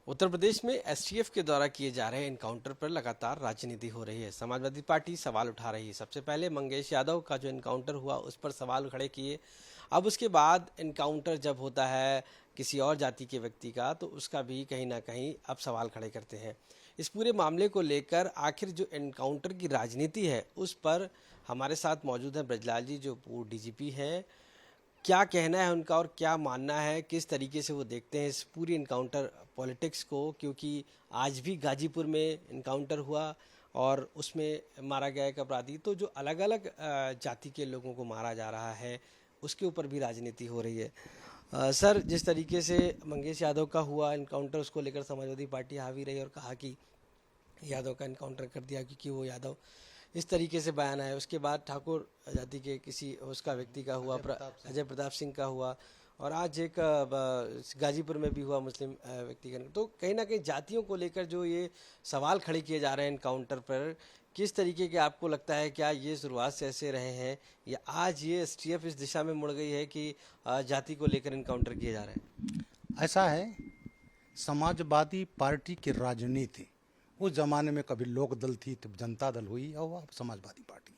उत्तर प्रदेश में एसटीएफ के द्वारा किए जा रहे एनकाउंटर पर लगातार राजनीति हो रही है। समाजवादी पार्टी सवाल उठा रही है। सबसे पहले मंगेश यादव का जो एनकाउंटर हुआ उस पर सवाल खड़े किए। अब उसके बाद एनकाउंटर जब होता है किसी और जाति के व्यक्ति का, तो उसका भी कहीं ना कहीं अब सवाल खड़े करते हैं। इस पूरे मामले को लेकर आखिर जो एनकाउंटर की राजनीति है उस पर हमारे साथ मौजूद हैं ब्रजलाल जी, जो पूर्व डीजीपी हैं। क्या कहना है उनका और क्या मानना है, किस तरीके से वो देखते हैं इस पूरी इनकाउंटर पॉलिटिक्स को? क्योंकि आज भी गाजीपुर में इनकाउंटर हुआ और उसमें मारा गया एक अपराधी। तो जो अलग अलग जाति के लोगों को मारा जा रहा है उसके ऊपर भी राजनीति हो रही है। सर, जिस तरीके से मंगेश यादव का हुआ इनकाउंटर, उसको लेकर समाजवादी पार्टी हावी रही और कहा कि यादव का इनकाउंटर कर दिया क्योंकि वो यादव, इस तरीके से बयान आया। उसके बाद ठाकुर जाति के किसी उसका व्यक्ति का हुआ, अजय प्रताप सिंह का हुआ, और आज एक गाजीपुर में भी हुआ मुस्लिम व्यक्ति का। तो कहीं ना कहीं जातियों को लेकर जो ये सवाल खड़े किए जा रहे हैं इनकाउंटर पर, किस तरीके के आपको लगता है? क्या ये शुरुआत से ऐसे रहे हैं या आज ये एसटीएफ इस दिशा में मुड़ गई है कि जाति को लेकर इनकाउंटर किए जा रहे हैं? ऐसा है, समाजवादी पार्टी की राजनीति उस जमाने में कभी लोक दल थी तो जनता दल हुई और अब समाजवादी पार्टी,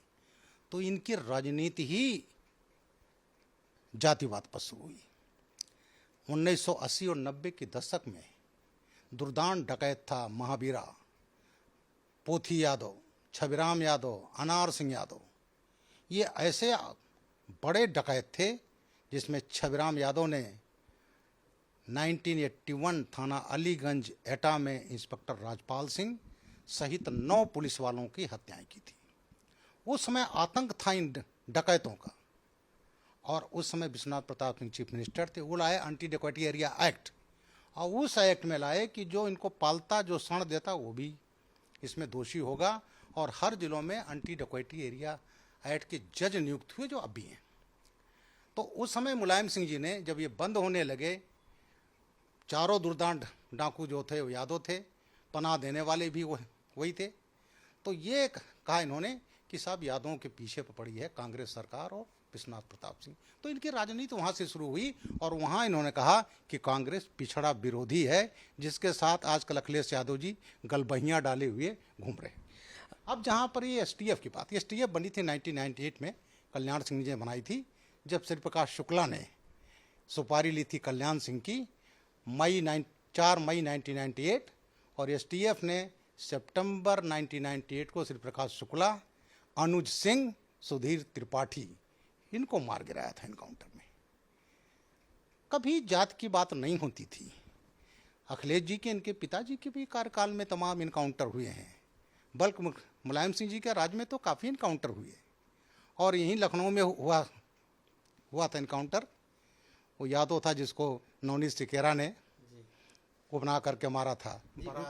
तो इनकी राजनीति ही जातिवाद पर शुरू हुई। 1980 और 90 के दशक में दुर्दांत डकैत था महावीरा, पोथी यादव, छबिराम यादव, अनार सिंह यादव। ये ऐसे बड़े डकैत थे जिसमें छबिराम यादव ने 1981 थाना अलीगंज एटा में इंस्पेक्टर राजपाल सिंह सहित 9 पुलिस वालों की हत्याएं की थी। उस समय आतंक था इन डकैतों का, और उस समय विश्वनाथ प्रताप सिंह चीफ मिनिस्टर थे। वो लाए एंटी डकैती एरिया एक्ट, और उस एक्ट में लाए कि जो इनको पालता, जो शरण देता, वो भी इसमें दोषी होगा, और हर जिलों में एंटी डकैती एरिया एक्ट के जज नियुक्त हुए जो अब भी हैं। तो उस समय मुलायम सिंह जी ने, जब ये बंद होने लगे, चारों दुर्दांत डाकू जो थे वो यादव थे, पनाह देने वाले भी वही थे। तो ये कहा इन्होंने कि साहब यादवों के पीछे पड़ी है कांग्रेस सरकार और विश्वनाथ प्रताप सिंह। तो इनकी राजनीति वहाँ से शुरू हुई, और वहाँ इन्होंने कहा कि कांग्रेस पिछड़ा विरोधी है, जिसके साथ आजकल अखिलेश यादव जी गलबहियाँ डाले हुए घूम रहे हैं। अब जहाँ पर ये एसटीएफ की बात, एसटीएफ बनी थी 1998 में, कल्याण सिंह जी ने बनाई थी, जब श्री प्रकाश शुक्ला ने सुपारी ली थी कल्याण सिंह की 4 मई 1998, और एसटीएफ ने सितंबर 1998 को श्री प्रकाश शुक्ला, अनुज सिंह, सुधीर त्रिपाठी, इनको मार गिराया था इनकाउंटर में। कभी जात की बात नहीं होती थी। अखिलेश जी के, इनके पिताजी के भी कार्यकाल में तमाम इनकाउंटर हुए हैं, बल्कि मुलायम सिंह जी के राज में तो काफ़ी इनकाउंटर हुए, और यहीं लखनऊ में हुआ था इनकाउंटर। वो यादव था जिसको नवनीत सिकेरा ने को बना करके मारा था।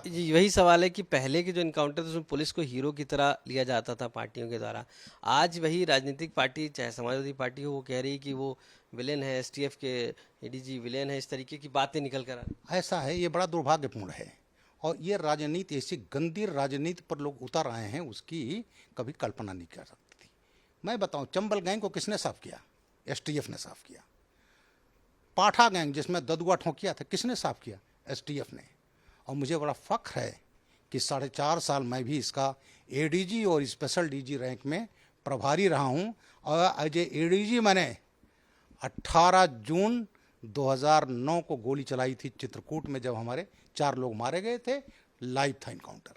जी, वही सवाल है कि पहले के जो इनकाउंटर थे उसमें पुलिस को हीरो की तरह लिया जाता था पार्टियों के द्वारा। आज वही राजनीतिक पार्टी, चाहे समाजवादी पार्टी हो, वो कह रही कि वो विलेन है, एसटीएफ के एडीजी विलेन है, इस तरीके की बातें निकल कर आ रही। ऐसा है, ये बड़ा दुर्भाग्यपूर्ण है, और ये राजनीति, ऐसी गंदी राजनीति पर लोग उतर आए हैं, उसकी कभी कल्पना नहीं कर सकती थी। मैं बताऊं, चंबल गैंग को किसने साफ किया? एसटीएफ ने साफ किया। पाठा गैंग जिसमें ददुआ ठोकिया था, किसने साफ किया? एसटीएफ ने। और मुझे बड़ा फख्र है कि 4.5 साल मैं भी इसका एडीजी और स्पेशल डीजी रैंक में प्रभारी रहा हूँ, और एज एडीजी मैंने 18 जून 2009 को गोली चलाई थी चित्रकूट में, जब हमारे 4 लोग मारे गए थे। लाइव था इनकाउंटर।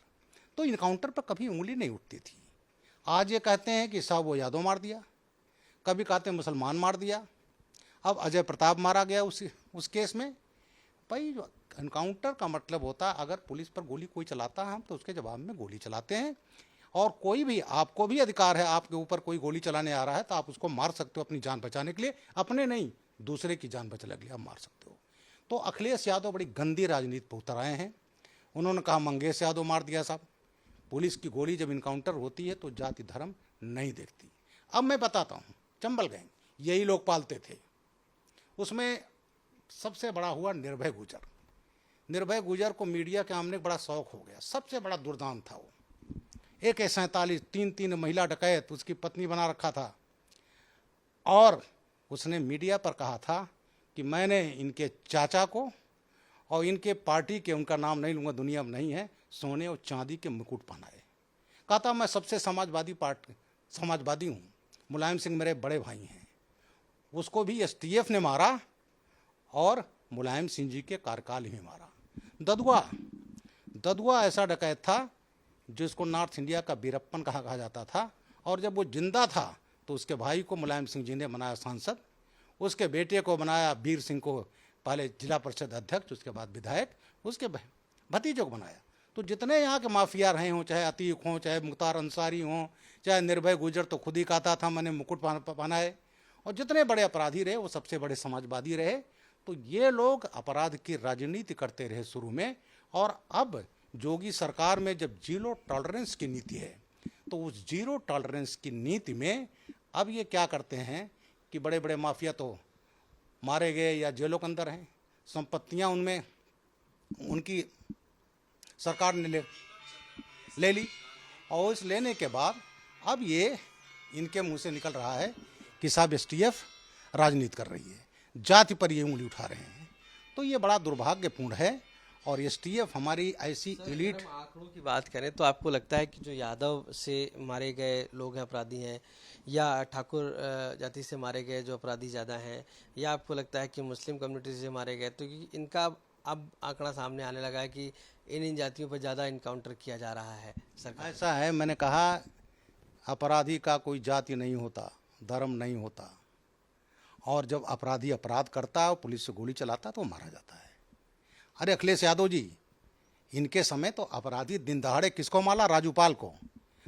तो इनकाउंटर पर कभी उंगली नहीं उठती थी। आज ये कहते हैं कि साहब वो यादव मार दिया, कभी कहते हैं मुसलमान मार दिया, अब अजय प्रताप मारा गया उस केस में। भाई, इनकाउंटर का मतलब होता है, अगर पुलिस पर गोली कोई चलाता है हम तो उसके जवाब में गोली चलाते हैं, और कोई भी, आपको भी अधिकार है, आपके ऊपर कोई गोली चलाने आ रहा है तो आप उसको मार सकते हो अपनी जान बचाने के लिए, अपने नहीं दूसरे की जान बचाने के लिए आप मार सकते हो। तो अखिलेश यादव बड़ी गंदी राजनीति पर उतर आए हैं। उन्होंने कहा मंगेश यादव मार दिया। साहब, पुलिस की गोली जब इनकाउंटर होती है तो जाति धर्म नहीं देखती। अब मैं बताता हूँ, चंबल गैंग यही लोग पालते थे। उसमें सबसे बड़ा हुआ निर्भय गुजर। निर्भय गुजर को मीडिया के सामने बड़ा शौक हो गया, सबसे बड़ा दुर्दांत था वो। AK-47 3 महिला डकैत उसकी पत्नी बना रखा था, और उसने मीडिया पर कहा था कि मैंने इनके चाचा को और इनके पार्टी के, उनका नाम नहीं लूँगा, दुनिया में नहीं है, सोने और चांदी के मुकुट पहनाए। कहा था मैं सबसे समाजवादी हूँ, मुलायम सिंह मेरे बड़े भाई हैं। उसको भी एसटीएफ ने मारा और मुलायम सिंह जी के कार्यकाल ही में मारा। ददुआ ऐसा डकैत था जिसको नॉर्थ इंडिया का वीरप्पन कहा जाता था, और जब वो जिंदा था तो उसके भाई को मुलायम सिंह जी ने बनाया सांसद, उसके बेटे को बनाया वीर सिंह को पहले जिला परिषद अध्यक्ष, उसके बाद विधायक, उसके भतीजों को बनाया। तो जितने यहाँ के माफिया रहे हों, चाहे अतीक हों, चाहे मुख्तार अंसारी हों, चाहे निर्भय गुजर तो खुद ही कहता था मैंने मुकुट पहनाए, और जितने बड़े अपराधी रहे वो सबसे बड़े समाजवादी रहे। तो ये लोग अपराध की राजनीति करते रहे शुरू में, और अब योगी सरकार में जब जीरो टॉलरेंस की नीति है, तो उस जीरो टॉलरेंस की नीति में अब ये क्या करते हैं कि बड़े बड़े माफिया तो मारे गए या जेलों के अंदर हैं, संपत्तियां उनमें उनकी सरकार ने ले ली, और इस लेने के बाद अब ये इनके मुंह से निकल रहा है कि साहब एसटीएफ राजनीति कर रही है, जाति पर ये उंगली उठा रहे हैं। तो ये बड़ा दुर्भाग्यपूर्ण है, और एसटीएफ हमारी ऐसी एलीट। आंकड़ों की बात करें तो आपको लगता है कि जो यादव से मारे गए लोग हैं अपराधी हैं, या ठाकुर जाति से मारे गए जो अपराधी ज़्यादा हैं, या आपको लगता है कि मुस्लिम कम्युनिटी से मारे गए? तो इनका अब आंकड़ा सामने आने लगा है कि इन जातियों पर ज़्यादा इनकाउंटर किया जा रहा है सरकार। ऐसा है, मैंने कहा अपराधी का कोई जाति नहीं होता, धर्म नहीं होता, और जब अपराधी अपराध करता है और पुलिस से गोली चलाता है तो मारा जाता है। अरे अखिलेश यादव जी, इनके समय तो अपराधी दिन दहाड़े किसको मारा? राजूपाल को।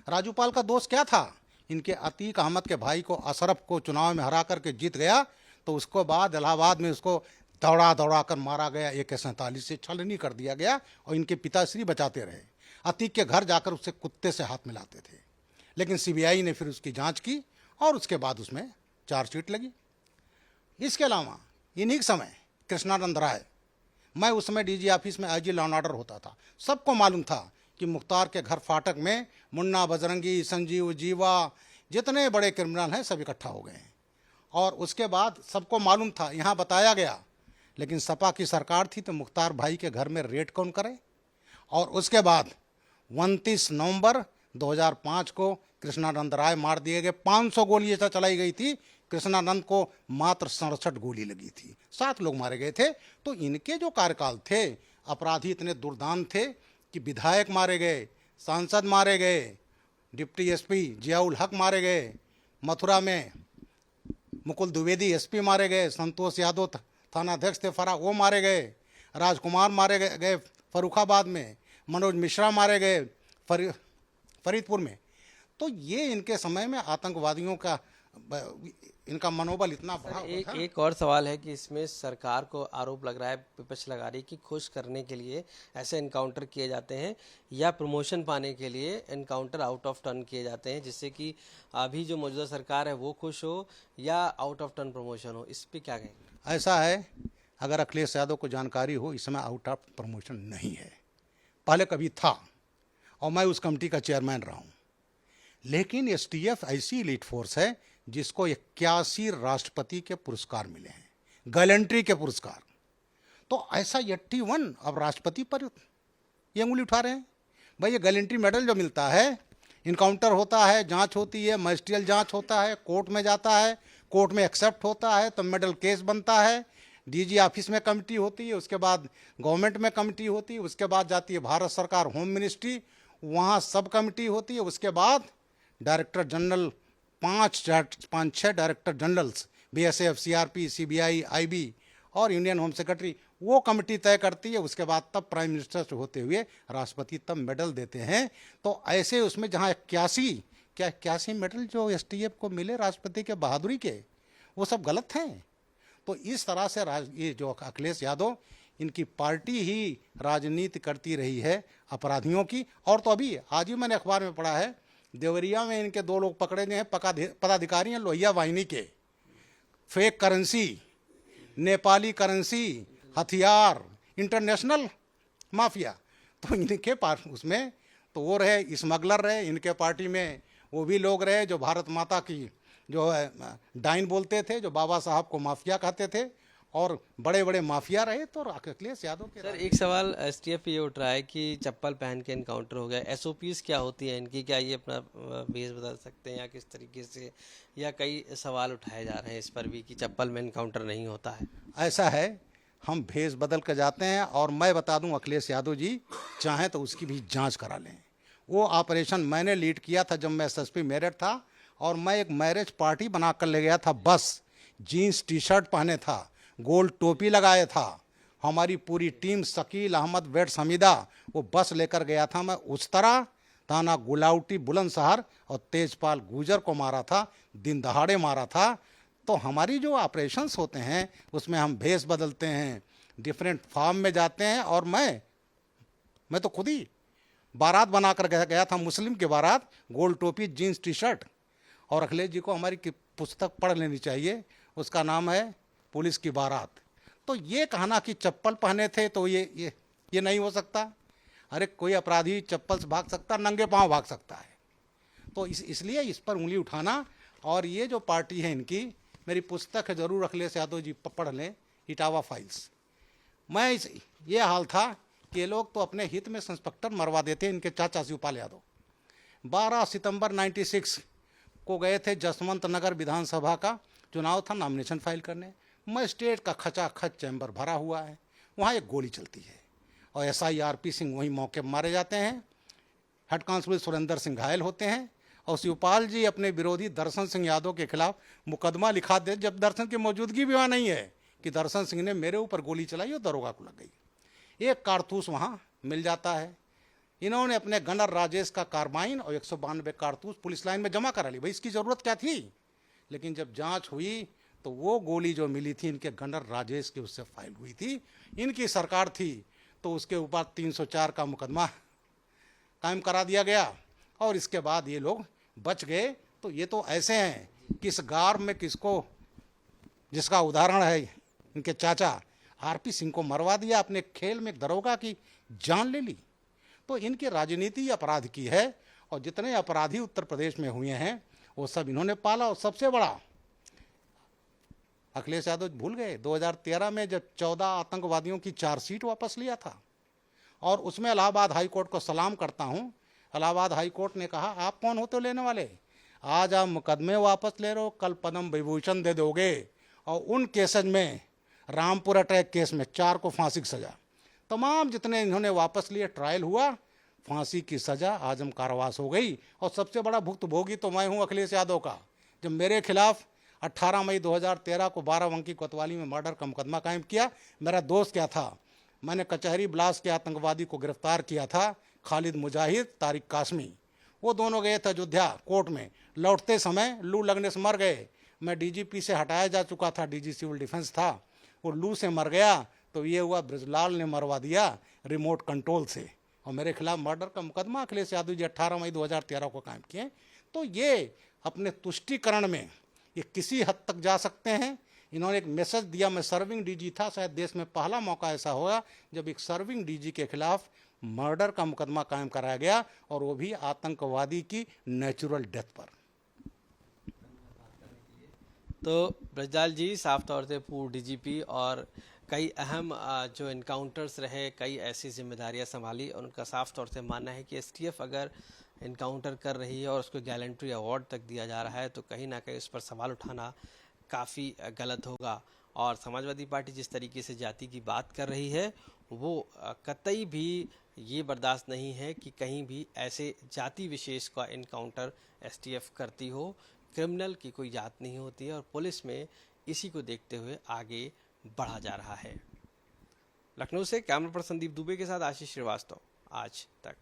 राजूपाल का दोष क्या था? इनके अतीक अहमद के भाई को, अशरफ को चुनाव में हरा करके जीत गया, तो उसको बाद इलाहाबाद में उसको दौड़ा कर मारा गया, AK-47 से छलनी कर दिया गया, और इनके पिताश्री बचाते रहे। अतीक के घर जाकर उससे कुत्ते से हाथ मिलाते थे, लेकिन सीबीआई ने फिर उसकी जांच की और उसके बाद उसमें चार्जशीट लगी। इसके अलावा इन्हीं समय कृष्णानंद राय, मैं उस समय डीजी ऑफिस में IG लॉ एंड ऑर्डर होता था, सबको मालूम था कि मुख्तार के घर फाटक में मुन्ना, बजरंगी, संजीव, जीवा, जितने बड़े क्रिमिनल हैं सब इकट्ठा हो गए हैं। और उसके बाद सबको मालूम था, यहाँ बताया गया, लेकिन सपा की सरकार थी तो मुख्तार भाई के घर में रेड कौन करे? और उसके बाद 29 नवंबर 2005 को कृष्णानंद राय मार दिए गए। 500 गोली ऐसा चलाई गई थी, कृष्णानंद को मात्र 67 गोली लगी थी, 7 लोग मारे गए थे। तो इनके जो कार्यकाल थे, अपराधी इतने दुर्दान थे कि विधायक मारे गए, सांसद मारे गए, डिप्टी SP जियाउल हक मारे गए, मथुरा में मुकुल द्विवेदी SP मारे गए, संतोष यादव थानाध्यक्ष थे फरा, वो मारे गए, राजकुमार मारे गए फरुखाबाद में, मनोज मिश्रा मारे गए फरीदपुर में। तो ये इनके समय में आतंकवादियों का इनका मनोबल इतना बढ़ा हुआ था। एक और सवाल है कि इसमें सरकार को आरोप लग रहा है, विपक्ष लगा रही है कि खुश करने के लिए ऐसे इनकाउंटर किए जाते हैं, या प्रमोशन पाने के लिए इनकाउंटर आउट ऑफ टर्न किए जाते हैं, जिससे कि अभी जो मौजूदा सरकार है वो खुश हो या आउट ऑफ टर्न प्रमोशन हो। इस पर क्या कहेंगे? ऐसा है, अगर अखिलेश यादव को जानकारी हो, इस समय आउट ऑफ प्रमोशन नहीं है, पहले कभी था, और मैं उस कमेटी का चेयरमैन रहा हूँ। लेकिन एसटीएफ ऐसी एलीट फोर्स है जिसको 81 राष्ट्रपति के पुरस्कार मिले हैं, गैलेंट्री के पुरस्कार। तो ऐसा 81 अब राष्ट्रपति पर ये उंगली उठा रहे हैं। भाई ये गैलेंट्री मेडल जो मिलता है, इनकाउंटर होता है, जांच होती है, मजिस्ट्रियल जांच होता है, कोर्ट में जाता है, कोर्ट में एक्सेप्ट होता है तो मेडल केस बनता है, डीजी ऑफिस में कमेटी होती है, उसके बाद गवर्नमेंट में कमेटी होती है, उसके बाद जाती है भारत सरकार होम मिनिस्ट्री, वहाँ सब कमेटी होती है, उसके बाद director general 5-6 director generals BSF, CRP, CBI, IB और इंडियन होम सेक्रेटरी, वो कमेटी तय करती है। उसके बाद तब प्राइम मिनिस्टर से होते हुए राष्ट्रपति तब मेडल देते हैं। तो ऐसे उसमें जहाँ 81 मेडल जो STF को मिले राष्ट्रपति के बहादुरी के, वो सब गलत हैं। तो इस तरह से ये जो अखिलेश यादव, इनकी पार्टी ही राजनीति करती रही है अपराधियों की। और तो अभी आज ही मैंने अखबार में पढ़ा है, देवरिया में इनके 2 लोग पकड़े गए हैं, पदाधिकारी हैं लोहिया वाहिनी के, फेक करेंसी, नेपाली करेंसी, हथियार, इंटरनेशनल माफिया। तो इनके पास उसमें तो वो रहे, स्मगलर रहे, इनके पार्टी में वो भी लोग रहे जो भारत माता की जो है डाइन बोलते थे, जो बाबा साहब को माफिया कहते थे, और बड़े बड़े माफिया रहे तो अखिलेश यादव के सर एक सवाल एसटीएफ ये उठ रहा है कि चप्पल पहन के इनकाउंटर हो गया, एसओपीज क्या होती है इनकी, क्या ये अपना भेष बदल सकते हैं या किस तरीके से, या कई सवाल उठाए जा रहे हैं इस पर भी कि चप्पल में इनकाउंटर नहीं होता है। ऐसा है, हम भेष बदल कर जाते हैं और मैं बता दूं अखिलेश यादव जी चाहें तो उसकी भी जांच करा लें। वो ऑपरेशन मैंने लीड किया था जब मैं एसएसपी मेरठ था, और मैं एक मैरिज पार्टी बना कर ले गया था, बस जीन्स टी शर्ट पहने था, गोल टोपी लगाया था, हमारी पूरी टीम शकील अहमद वेट्स हमीदा वो बस लेकर गया था। मैं उस तरह थाना गुलाउटी बुलंदशहर और तेजपाल गुजर को मारा था, दिन दहाड़े मारा था। तो हमारी जो ऑपरेशंस होते हैं उसमें हम भेष बदलते हैं, डिफरेंट फॉर्म में जाते हैं। और मैं तो खुद ही बारात बना कर गया था, मुस्लिम की बारात, गोल टोपी जीन्स टी शर्ट। और अखिलेश जी को हमारी पुस्तक पढ़ लेनी चाहिए, उसका नाम है पुलिस की बारात। तो ये कहना कि चप्पल पहने थे तो ये नहीं हो सकता। अरे कोई अपराधी चप्पल से भाग सकता, नंगे पांव भाग सकता है। तो इसलिए इस पर उंगली उठाना, और ये जो पार्टी है इनकी, मेरी पुस्तक है, जरूर अखिलेश यादव जी पढ़ लें, इटावा फाइल्स। ये हाल था कि ये लोग तो अपने हित में इंस्पेक्टर मरवा देते। इनके चाचा शिवपाल यादव 12 सितंबर 96 को गए थे, जसवंत नगर विधानसभा का चुनाव था, नॉमिनेशन फाइल करने। मजिस्ट्रेट का खचाखच चैम्बर भरा हुआ है, वहाँ एक गोली चलती है और एसआई आरपी सिंह वहीं मौके पर मारे जाते हैं। हेड कांस्टेबल सुरेंद्र सिंह घायल होते हैं और शिवपाल जी अपने विरोधी दर्शन सिंह यादव के खिलाफ मुकदमा लिखा दे, जब दर्शन की मौजूदगी भी वहाँ नहीं है, कि दर्शन सिंह ने मेरे ऊपर गोली चलाई और दरोगा को लग गई। एक कारतूस वहाँ मिल जाता है। इन्होंने अपने गनर राजेश का कार्बाइन और 192 कारतूस पुलिस लाइन में जमा करा ली। भाई इसकी ज़रूरत क्या थी? लेकिन जब जांच हुई तो वो गोली जो मिली थी इनके गनर राजेश की, उससे फाइल हुई थी। इनकी सरकार थी तो उसके ऊपर 304 का मुकदमा कायम करा दिया गया और इसके बाद ये लोग बच गए। तो ये तो ऐसे हैं, किस गार में किसको, जिसका उदाहरण है इनके चाचा आरपी सिंह को मरवा दिया, अपने खेल में दरोगा की जान ले ली। तो इनकी राजनीति अपराध की है, और जितने अपराधी उत्तर प्रदेश में हुए हैं वो सब इन्होंने पाला। और सबसे बड़ा अखिलेश यादव भूल गए, 2013 में जब 14 आतंकवादियों की चार्जशीट वापस लिया था, और उसमें इलाहाबाद हाई कोर्ट को सलाम करता हूं। इलाहाबाद हाई कोर्ट ने कहा आप कौन होते हो लेने वाले, आज आप मुकदमे वापस ले रहे हो, कल पद्म विभूषण दे दोगे। और उन केसेज में, रामपुर अटैक केस में 4 को फांसी की सजा, तमाम जितने इन्होंने वापस लिए, ट्रायल हुआ, फांसी की सजा, आजम कारावास हो गई। और सबसे बड़ा भुक्तभोगी तो मैं हूं अखिलेश यादव का। जब मेरे खिलाफ 18 मई 2013 को बाराबंकी कोतवाली में मर्डर का मुकदमा कायम किया, मेरा दोस्त क्या था, मैंने कचहरी ब्लास्ट के आतंकवादी को गिरफ्तार किया था, खालिद मुजाहिद, तारिक कासमी। वो दोनों गए थे अयोध्या कोर्ट में, लौटते समय लू लगने से मर गए। मैं डीजीपी से हटाया जा चुका था, डीजी सिविल डिफेंस था, वो लू से मर गया। तो ये हुआ ब्रजलाल ने मरवा दिया रिमोट कंट्रोल से, और मेरे खिलाफ मर्डर का मुकदमा अखिलेश यादव जी 18 मई 2013 को कायम किए। तो ये अपने तुष्टीकरण में ये किसी हद तक जा सकते हैं। इन्होंने एक मैसेज दिया, मैं सर्विंग डीजी था, शायद देश में पहला मौका ऐसा होगा जब एक सर्विंग डीजी के खिलाफ मर्डर का मुकदमा कायम कराया गया, और वो भी आतंकवादी की नेचुरल डेथ पर। तो ब्रजलाल जी साफ तौर से पूर्व डीजीपी और कई अहम जो इनकाउंटर्स रहे, कई ऐसी जिम्मेदारियां संभाली, और उनका साफ तौर से मानना है कि एसटीएफ अगर इनकाउंटर कर रही है और उसको गैलेंट्री अवार्ड तक दिया जा रहा है तो कहीं ना कहीं उस पर सवाल उठाना काफ़ी गलत होगा। और समाजवादी पार्टी जिस तरीके से जाति की बात कर रही है वो कतई भी ये बर्दाश्त नहीं है कि कहीं भी ऐसे जाति विशेष का इनकाउंटर एसटीएफ करती हो। क्रिमिनल की कोई जात नहीं होती है और पुलिस में इसी को देखते हुए आगे बढ़ा जा रहा है। लखनऊ से कैमरा पर्सन संदीप दुबे के साथ आशीष श्रीवास्तव, आज तक।